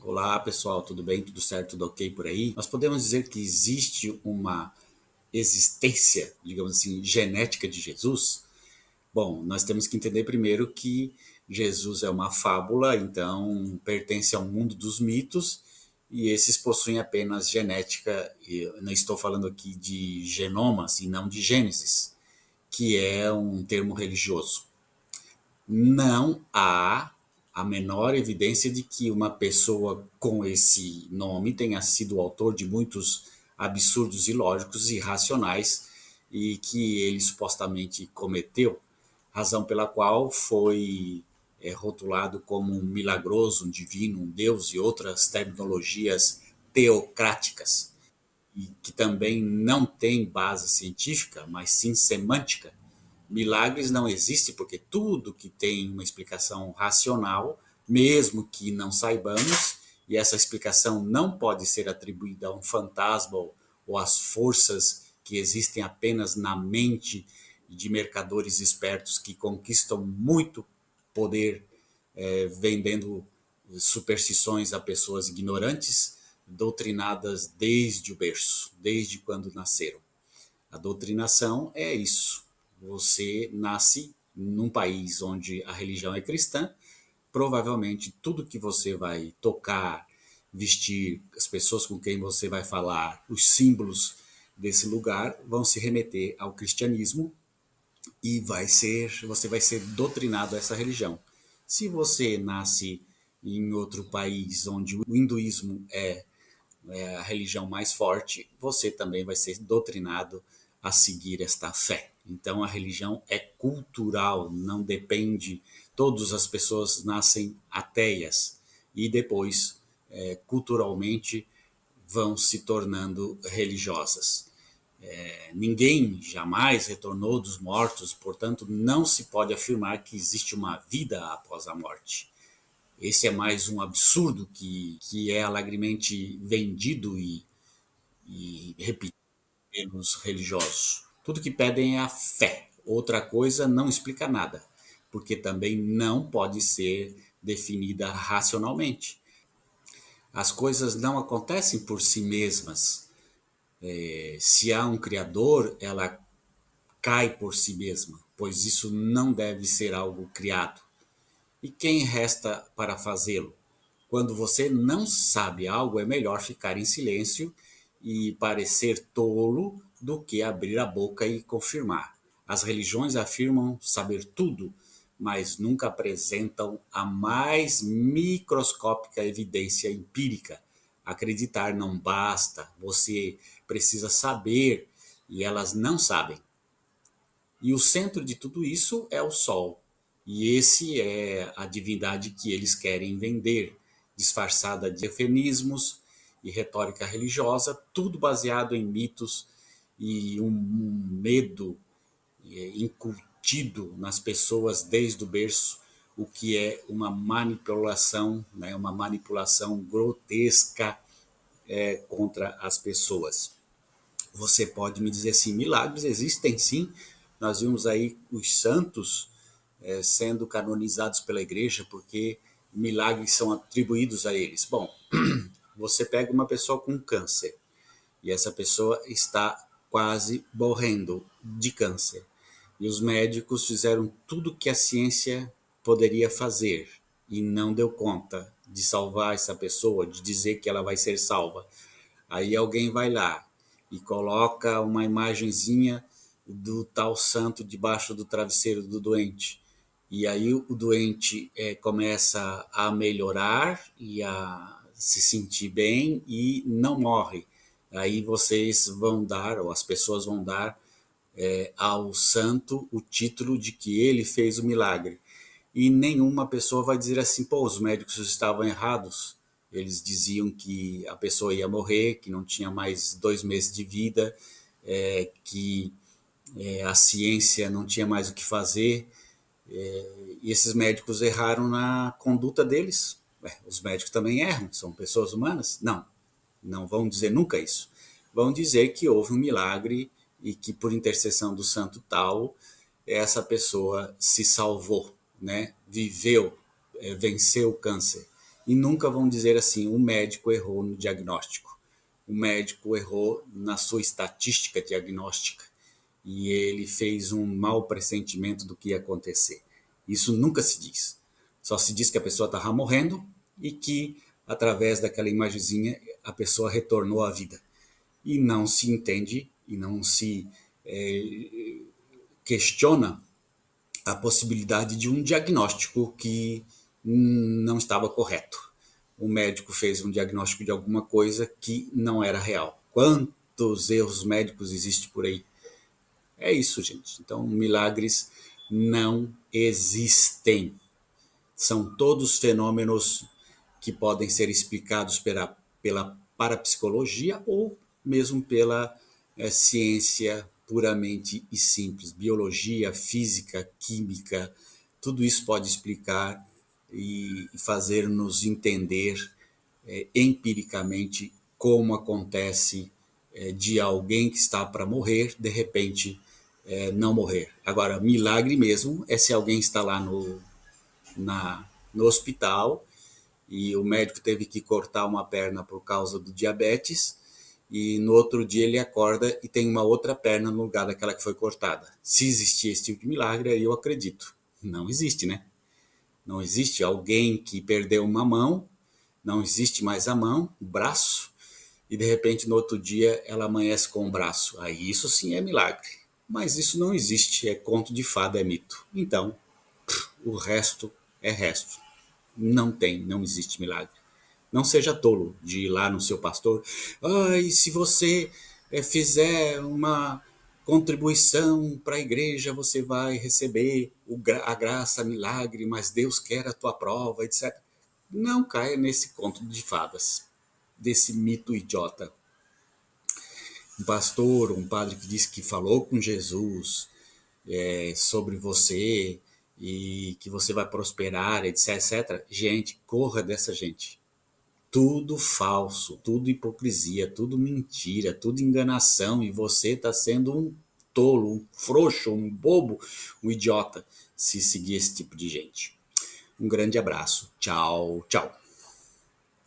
Olá pessoal, tudo bem? Tudo certo? Tudo ok por aí? Nós podemos dizer que existe uma existência, digamos assim, genética de Jesus? Bom, nós temos que entender primeiro que Jesus é uma fábula, então pertence ao mundo dos mitos e esses possuem apenas genética. E eu não estou falando aqui de genomas e não de Gênesis, que é um termo religioso. Não há a menor evidência de que uma pessoa com esse nome tenha sido o autor de muitos absurdos ilógicos e irracionais e que ele supostamente cometeu, razão pela qual foi rotulado como um milagroso, um divino, um deus e outras terminologias teocráticas, e que também não tem base científica, mas sim semântica. Milagres não existe porque tudo que tem uma explicação racional, mesmo que não saibamos, e essa explicação não pode ser atribuída a um fantasma ou às forças que existem apenas na mente de mercadores espertos que conquistam muito poder vendendo superstições a pessoas ignorantes, doutrinadas desde o berço, desde quando nasceram. A doutrinação é isso. Você nasce num país onde a religião é cristã, provavelmente tudo que você vai tocar, vestir, as pessoas com quem você vai falar, os símbolos desse lugar vão se remeter ao cristianismo e você vai ser doutrinado a essa religião. Se você nasce em outro país onde o hinduísmo é a religião mais forte, você também vai ser doutrinado a seguir esta fé. Então a religião é cultural, não depende. Todas as pessoas nascem ateias e depois, culturalmente, vão se tornando religiosas. Ninguém jamais retornou dos mortos, portanto, não se pode afirmar que existe uma vida após a morte. Esse é mais um absurdo que é alegremente vendido e repetido pelos religiosos. Tudo que pedem é a fé. Outra coisa não explica nada, porque também não pode ser definida racionalmente. As coisas não acontecem por si mesmas. Se há um Criador, ela cai por si mesma, pois isso não deve ser algo criado. E quem resta para fazê-lo? Quando você não sabe algo, é melhor ficar em silêncio e parecer tolo do que abrir a boca e confirmar. As religiões afirmam saber tudo, mas nunca apresentam a mais microscópica evidência empírica. Acreditar não basta, você precisa saber e elas não sabem. E o centro de tudo isso é o Sol. E esse é a divindade que eles querem vender, disfarçada de eufemismos e retórica religiosa, tudo baseado em mitos e um medo incutido nas pessoas desde o berço, o que é uma manipulação, né, uma manipulação grotesca contra as pessoas. Você pode me dizer assim, milagres existem sim. Nós vimos aí os santos sendo canonizados pela igreja porque milagres são atribuídos a eles. Bom, você pega uma pessoa com câncer e essa pessoa está quase morrendo de câncer. E os médicos fizeram tudo o que a ciência poderia fazer e não deu conta de salvar essa pessoa, de dizer que ela vai ser salva. Aí alguém vai lá e coloca uma imagenzinha do tal santo debaixo do travesseiro do doente. E aí o doente começa a melhorar e a se sentir bem e não morre. Aí vocês vão dar, ou as pessoas vão dar ao santo o título de que ele fez o milagre. E nenhuma pessoa vai dizer assim, pô, os médicos estavam errados. Eles diziam que a pessoa ia morrer, que não tinha mais 2 meses de vida, que a ciência não tinha mais o que fazer. E esses médicos erraram na conduta deles. Os médicos também erram, são pessoas humanas? Não, não vão dizer nunca isso. Vão dizer que houve um milagre e que por intercessão do santo tal, essa pessoa se salvou, né? Viveu, venceu o câncer. e nunca vão dizer assim: o médico errou no diagnóstico, o médico errou na sua estatística diagnóstica e ele fez um mau pressentimento do que ia acontecer. Isso nunca se diz. Só se diz que a pessoa estava morrendo e que, através daquela imagenzinha, a pessoa retornou à vida. E não se entende e não se questiona a possibilidade de um diagnóstico que não estava correto. O médico fez um diagnóstico de alguma coisa que não era real. Quantos erros médicos existem por aí? É isso, gente. Então, milagres não existem. São todos fenômenos que podem ser explicados pela parapsicologia ou mesmo pela ciência puramente e simples. Biologia, física, química, tudo isso pode explicar e fazer-nos entender empiricamente como acontece de alguém que está para morrer, de repente não morrer. Agora, milagre mesmo é se alguém está lá no hospital e o médico teve que cortar uma perna por causa do diabetes e no outro dia ele acorda e tem uma outra perna no lugar daquela que foi cortada. Se existir esse tipo de milagre, aí eu acredito. Não existe, né? Não existe alguém que perdeu uma mão, não existe mais a mão, o braço, e de repente no outro dia ela amanhece com o braço. Aí isso sim é milagre. Mas isso não existe, é conto de fada, é mito. Então, o resto é resto. Não existe milagre. Não seja tolo de ir lá no seu pastor. E se você fizer uma contribuição para a igreja, você vai receber a graça, milagre, mas Deus quer a tua prova, etc. Não caia nesse conto de fadas, desse mito idiota. Um pastor, um padre que disse que falou com Jesus sobre você e que você vai prosperar, etc, etc. Gente, corra dessa gente. Tudo falso, tudo hipocrisia, tudo mentira, tudo enganação e você está sendo um tolo, um frouxo, um bobo, um idiota se seguir esse tipo de gente. Um grande abraço. Tchau, tchau.